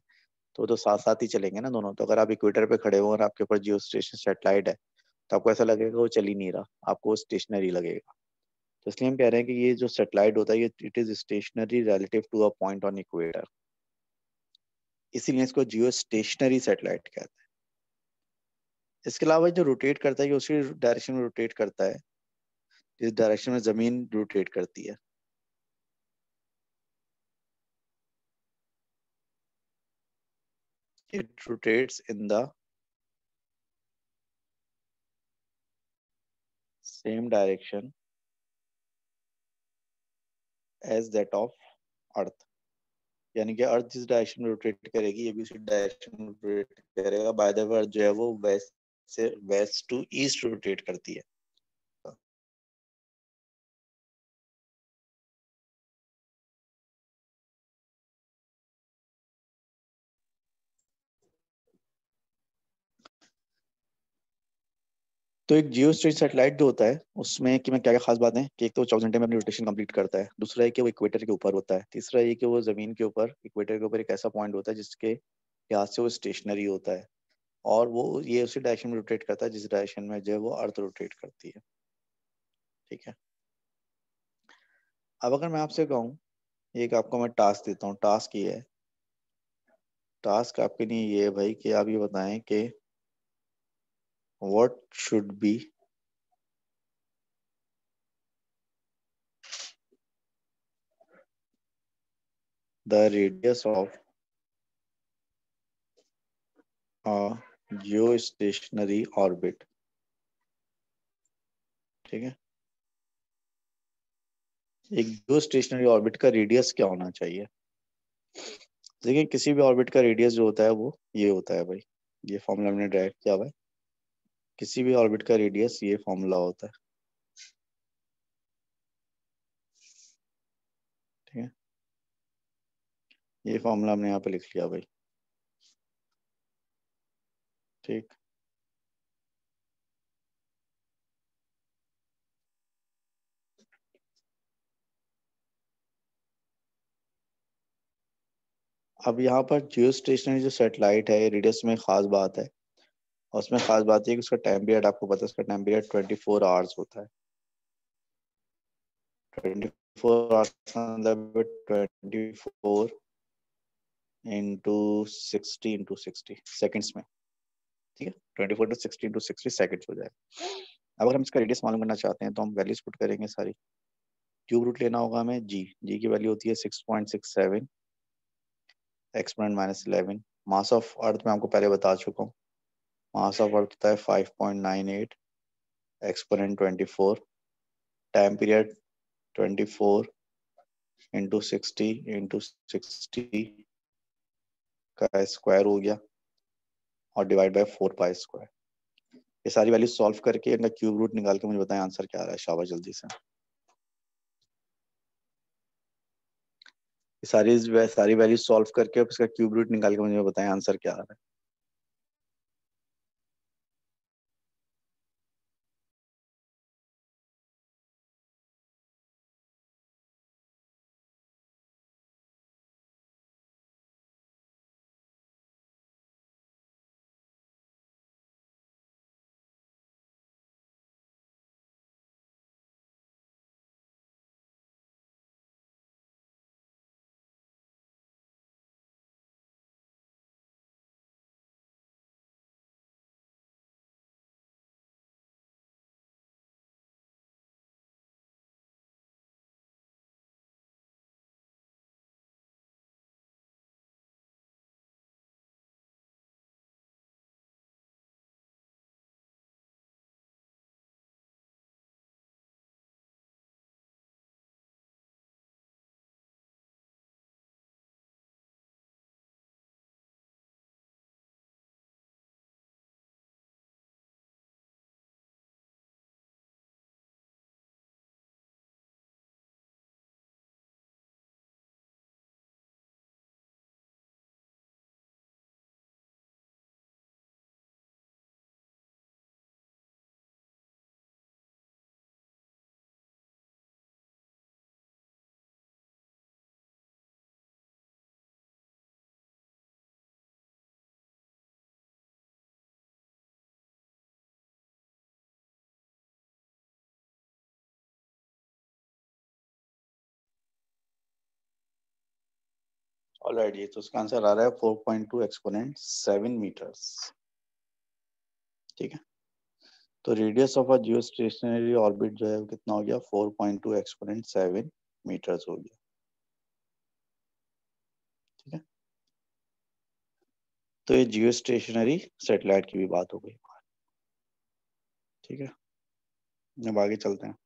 तो साथ साथ ही चलेंगे ना दोनों। तो अगर आप इक्वेटर पे खड़े हो और आपके ऊपर जियो स्टेशनरी सैटेलाइट है तो आपको ऐसा लगेगा वो चल ही नहीं रहा, आपको वो स्टेशनरी लगेगा। तो इसलिए हम कह रहे हैं कि ये जो सैटेलाइट होता है ये it is stationary relative to a point on equator, इसीलिए इसको जियो स्टेशनरी सैटेलाइट कहते हैं। इसके अलावा जो रोटेट करता है ये उसी डायरेक्शन में रोटेट करता है जिस डायरेक्शन में जमीन रोटेट करती है। It rotates in the same direction as that of earth. यानी कि अर्थ जिस डायरेक्शन में रोटेट करेगी ये भी उसी डायरेक्शन में रोटेट करेगा। बाय द वे अर्थ जो है वो वेस्ट से वेस्ट टू ईस्ट रोटेट करती है। तो एक जियो स्टेट सैटेलाइट जो होता है उसमें कि मैं क्या क्या खास बात है कि एक तो 24 घंटे में अपनी रोटेशन कंप्लीट करता है, दूसरा है कि वो इक्वेटर के ऊपर होता है, तीसरा है कि वो जमीन के ऊपर इक्वेटर के ऊपर एक ऐसा पॉइंट होता है जिसके लिहाज से वो स्टेशनरी होता है, और वो ये उसी डायरेक्शन में रोटेट करता है जिस डायरेक्शन में जो है वो अर्थ रोटेट करती है। ठीक है, अब अगर मैं आपसे कहूँ, एक आपको मैं टास्क देता हूँ, टास्क ये है, टास्क आपके लिए ये है भाई कि आप ये बताएं कि what should be the radius of a geostationary orbit. ठीक है, एक जियोस्टेशनरी ऑर्बिट का रेडियस क्या होना चाहिए। देखिए किसी भी ऑर्बिट का रेडियस जो होता है वो ये होता है भाई, ये फॉर्मूला हमने डायरेक्ट किया हुआ है, किसी भी ऑर्बिट का रेडियस ये फॉर्मूला होता है। ठीक है, ये फॉर्मूला हमने यहाँ पे लिख लिया भाई। ठीक, अब यहाँ पर जियो स्टेशनरी जो सेटेलाइट है रेडियस में खास बात है, और उसमें खास बात है कि उसका टाइम पीरियड आपको पता है, उसका टाइम पीरियड 24 आवर्स होता है। 24 24 मतलब 24 इंटू 60 सेकेंड्स में, ठीक है। 24 इंटू 60 इंटू 60 सेकेंड्स हो जाएगा। अब अगर हम इसका रेडियस मालूम करना चाहते हैं तो हम वैल्यूज पुट करेंगे सारी। क्यूब रूट लेना होगा हमें, जी की वैल्यू होती है 6.67 एक्सपोनेंट -11। मास ऑफ अर्थ में आपको पहले बता चुका हूँ, मास ऑफ अर्थ होता है 5.98 exponent 24। Time period 24 into 60 into 60 का स्क्वायर हो गया और डिवाइड बाय 4 पाई स्क्वायर। ये सारी वैल्यू सॉल्व करके इनका क्यूब रूट निकाल के मुझे बताएं आंसर क्या आ रहा है। शाबाश जल्दी से। ये सारी वैल्यू सॉल्व करके इसका क्यूब रूट निकाल के मुझे बताएं आंसर क्या आ रहा है। ऑलराइट, ये तो उसका आंसर आ रहा है 4.2 एक्सपोनेंट 7 मीटर्स, ठीक है। तो radius of a geostationary orbit जो है वो कितना हो गया, 4.2 एक्सपोनेंट 7 मीटर्स हो गया, ठीक है। तो ये जियोस्टेशनरी सैटेलाइट की भी बात हो गई, ठीक है। अब आगे चलते हैं।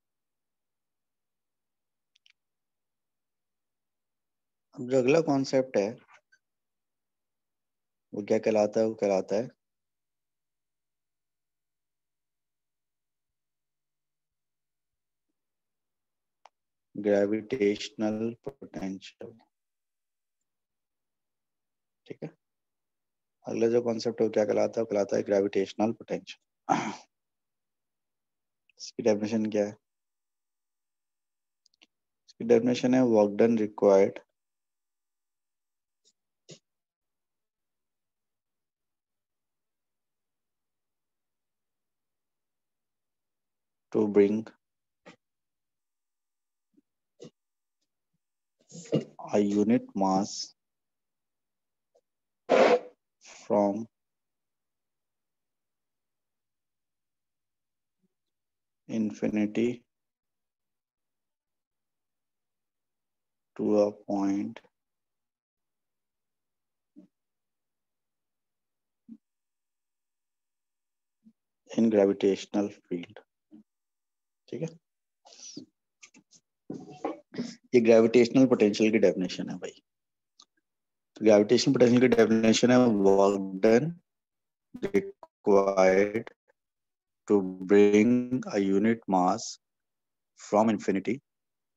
अब जो अगला कॉन्सेप्ट है वो क्या कहलाता है, वो कहलाता है ग्रेविटेशनल पोटेंशियल, ठीक है। अगला जो कॉन्सेप्ट है वो क्या कहलाता है, वो कहलाता है ग्रेविटेशनल पोटेंशियल। इसकी डेफिनेशन क्या है? इसकी डेफिनेशन है work done required to bring a unit mass from infinity to a point in gravitational field, ठीक है। ये ग्रेविटेशनल पोटेंशियल की डेफिनेशन है भाई। तो ग्रेविटेशनल पोटेंशियल की डेफिनेशन है work done required to bring a unit mass from infinity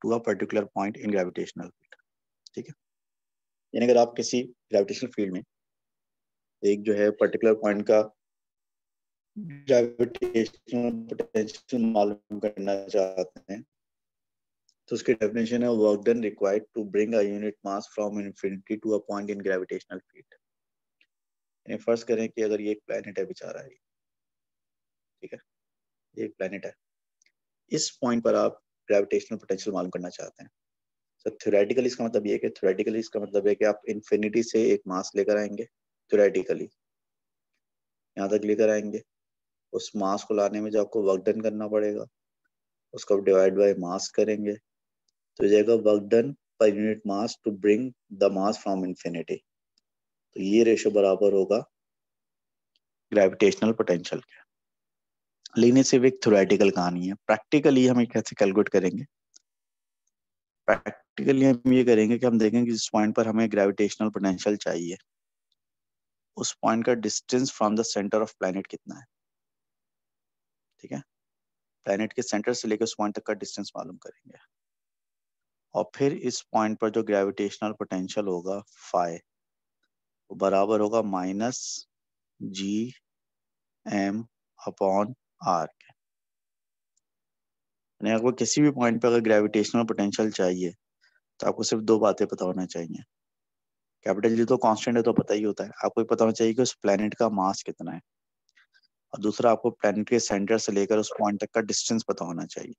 to a particular point in gravitational field, ठीक है। यानी अगर आप किसी ग्रेविटेशनल फील्ड में एक जो है पर्टिकुलर पॉइंट का ग्रेविटेशनल पोटेंशियल मालूम करना चाहते हैं तो उसकी डेफिनेशन है work done required to bring a unit mass from infinity to a point in gravitational field. यानी फर्ज करें कि अगर ये एक प्लेनेट है बेचारा, ठीक है, ये एक प्लेनेट है, इस पॉइंट पर आप ग्रेविटेशनल पोटेंशियल मालूम करना चाहते हैं। तो थ्योरेटिकली इसका मतलब ये है कि थ्योरेटिकली इसका मतलब है कि आप इन्फिनिटी से एक मास लेकर आएंगे, थ्योरेटिकली यहाँ तक लेकर आएंगे, उस मास को लाने में जो आपको वर्क डन करना पड़ेगा उसको डिवाइड बाय मास करेंगे तो जाएगा work done per unit mass to bring the mass from infinity. तो ये रेशो बराबर होगा ग्रेविटेशनल पोटेंशियल के। लेकिन ये सिर्फ एक थ्योरेटिकल कहानी है। प्रैक्टिकली हम कैसे कैलकुलेट करेंगे? प्रैक्टिकली हम ये करेंगे कि हम देखेंगे जिस पॉइंट पर हमें ग्रेविटेशनल पोटेंशियल चाहिए उस पॉइंट का distance from the centre of planet कितना है। ठीक है, प्लैनेट के सेंटर से लेकर उस पॉइंट तक का डिस्टेंस मालूम करेंगे और फिर इस पॉइंट पर जो ग्रेविटेशनल पोटेंशियल होगा फाई वो बराबर होगा -Gm/r के। यानी आपको किसी भी पॉइंट पर अगर ग्रेविटेशनल पोटेंशियल चाहिए तो आपको सिर्फ दो बातें पता होना चाहिए। कैपिटल जी तो कांस्टेंट है तो पता ही होता है, आपको पता होना चाहिए कि उस प्लेनेट का मास कितना है और दूसरा आपको प्लेनेट के सेंटर से लेकर उस पॉइंट तक का डिस्टेंस पता होना चाहिए,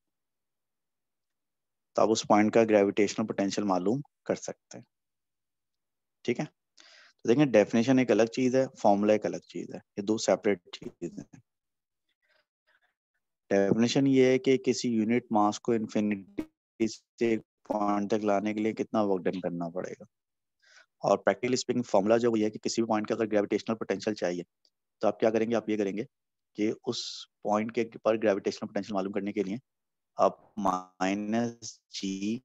तो आप उस पॉइंट का ग्रेविटेशनल पोटेंशियल मालूम कर सकते हैं। ठीक है, तो देखें डेफिनेशन एक अलग चीज है, फॉर्मूला एक अलग चीज है, ये दो सेपरेट चीजें हैं। डेफिनेशन ये है कि किसी यूनिट मास को इन्फिनिटी से पॉइंट तक लाने के लिए कितना वर्क डन करना पड़ेगा, और प्रैक्टिकली स्पीकिंग फॉर्मूला जो है कि किसी भी पॉइंट का अगर ग्रेविटेशनल पोटेंशियल चाहिए तो आप क्या करेंगे, आप ये करेंगे कि उस पॉइंट के पर ग्रेविटेशनल पोटेंशियल मालूम करने के लिए आप -Gm/r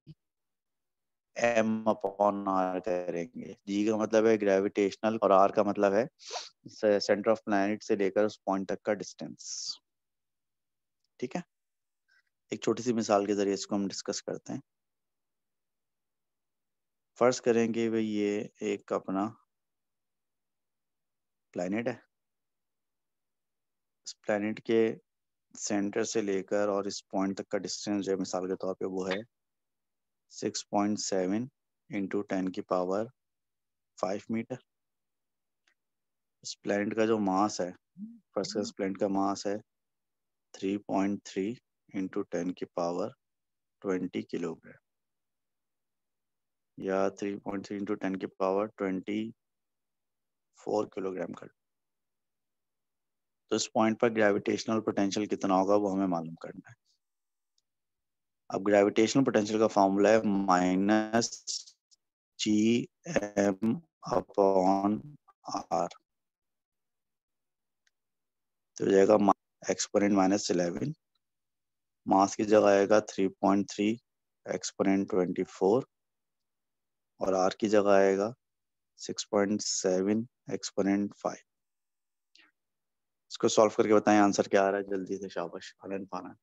करेंगे। जी का मतलब है ग्रेविटेशनल और r का मतलब है सेंटर ऑफ प्लैनेट से लेकर उस पॉइंट तक का डिस्टेंस। ठीक है, एक छोटी सी मिसाल के जरिए इसको हम डिस्कस करते हैं। फर्ज करेंगे भाई ये एक अपना प्लैनेट है, इस प्लैनेट के सेंटर से लेकर और इस पॉइंट तक का डिस्टेंस जो है मिसाल के तौर पे वो है 6.7 इंटू 10⁵ मीटर। इस प्लैनेट का जो मास है, फर्स्ट इस प्लैनेट का मास है 3.3 इंटू 10⁻20 किलोग्राम या 3.3 इंटू 10⁻24 किलोग्राम का। तो इस पॉइंट पर ग्रेविटेशनल पोटेंशियल कितना होगा वो हमें मालूम करना है। अब ग्रेविटेशनल पोटेंशियल का फॉर्मूला है -Gm/r, तो हो जाएगा एक्सपोनेंट -11, मास की जगह आएगा 3.3 एक्सपोनेंट 24 और r की जगह आएगा 6.7 एक्सपोनेंट 5। इसको सॉल्व करके बताएं आंसर क्या आ रहा है जल्दी से, शाबाश आनंद पाना।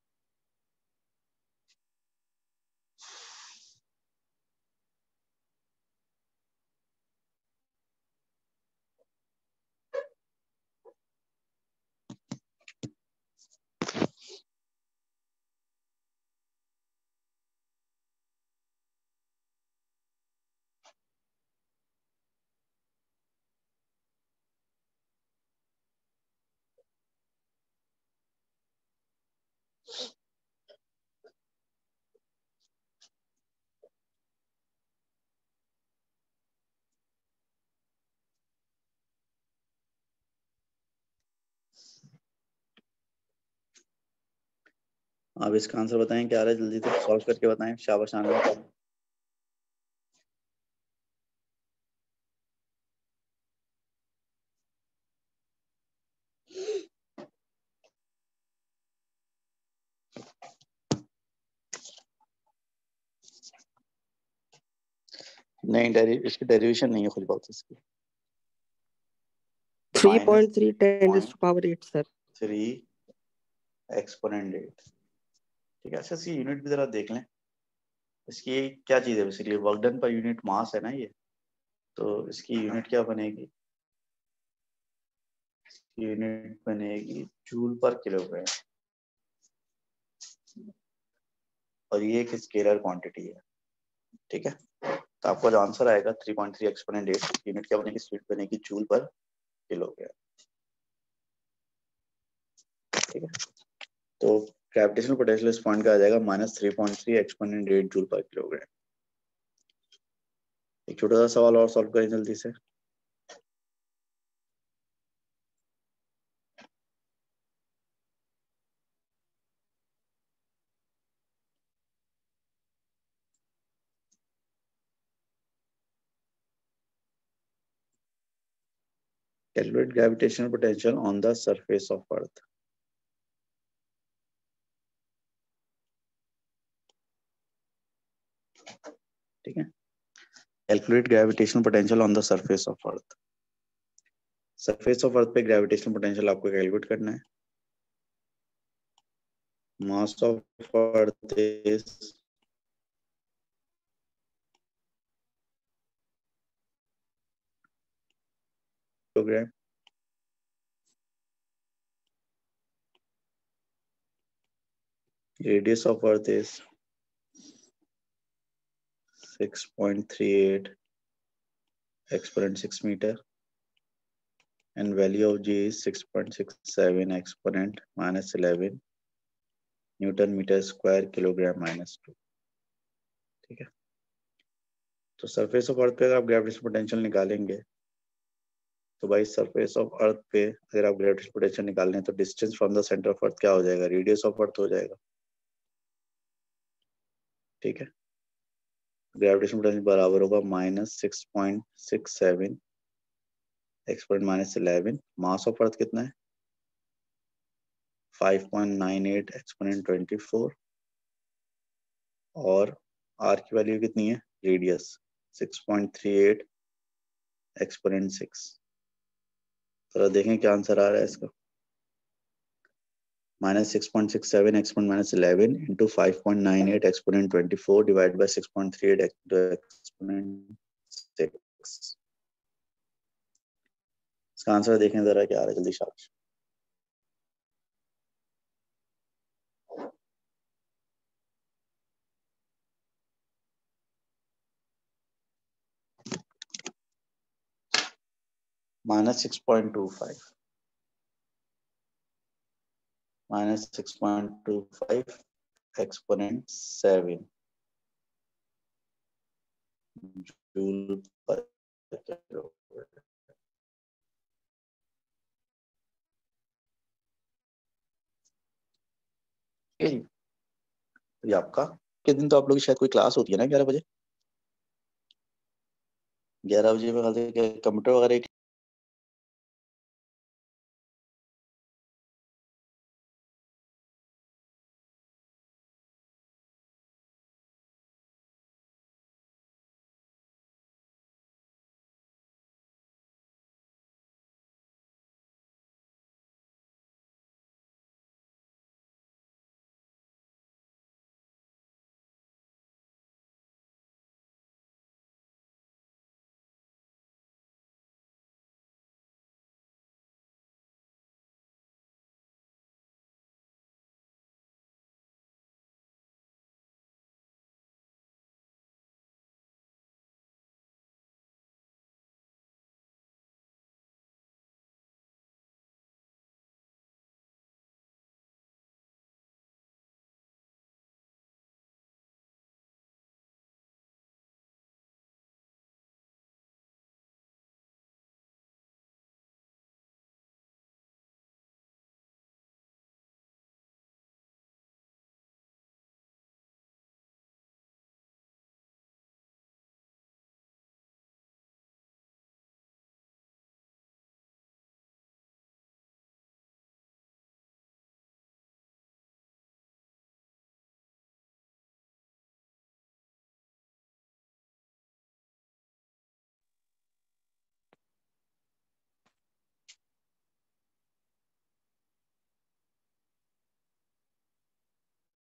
अब इसका आंसर बताएं क्या आ रहा है, जल्दी से सॉल्व करके बताएं, शाबाश आनंद। नहीं, इसकी डेरिवेशन नहीं है खुद बहुत इसकी। 3.3 10⁸ सर। 3 एक्सपोनेंट 8। ठीक है, अच्छा इसकी यूनिट भी जरा देख लें। इसकी क्या चीज है, basically work done per unit मास है ना ये, तो इसकी यूनिट क्या बनेगी, यूनिट बनेगी जूल पर किलोग्राम, और ये एक स्केलर क्वांटिटी है। ठीक है, तो आपका जो आंसर आएगा 3.3 एक्सपोनेंट 8, यूनिट क्या बनेगी, स्पीड बनेगी जूल पर किलोग्राम। ठीक है, तो ग्रेविटेशनल पोटेंशियल इस पॉइंट का आ जाएगा -3.3 एक्सपोनेंट 8 जूल पर किलोग्राम। एक छोटा सा सवाल और सॉल्व करें जल्दी से। Calculate gravitational potential on the surface of Earth. ठीक है, calculate gravitational potential on the surface of earth. Surface of earth पे ग्रेविटेशनल पोटेंशियल आपको कैलकुलेट करना है। Mass of earth is kilogram, radius of earth is 6.38 exponent 6 meter, and value of G is 6.67 exponent minus 11 Newton meter square kilogram minus 2। ठीक है, तो surface of earth पे अगर आप ग्रेविटेशनल पोटेंशियल निकालेंगे तो भाई सरफेस ऑफ अर्थ पे अगर आप ग्रेविटेशनल पोटेंशियल निकालें तो distance from the centre of earth क्या हो जाएगा, रेडियस ऑफ अर्थ हो जाएगा। ठीक है, ग्रेविटेशनल पोटेंशियल बराबर होगा -6.67 एक्सपोनेंट -11। मास ऑफ अर्थ कितना है 5.98 एक्सपोनेंट 24, और आर की वैल्यू कितनी है, रेडियस 6.38 एक्सपोनेंट 6। तो देखें क्या आंसर आ रहा है इसका, -6.67 exponent -11 into 5.98 exponent 24 divide by 6.38 exponent 6। इसका आंसर देखें जरा क्या आ रहा है, जल्दी शाबाश। -6.25 -6.25 एक्सपोनेंट 7 जूल पर किलोमीटर। ये आपका के दिन तो आप लोग की शायद कोई क्लास होती है ना 11 बजे। 11 बजे में कंप्यूटर वगैरह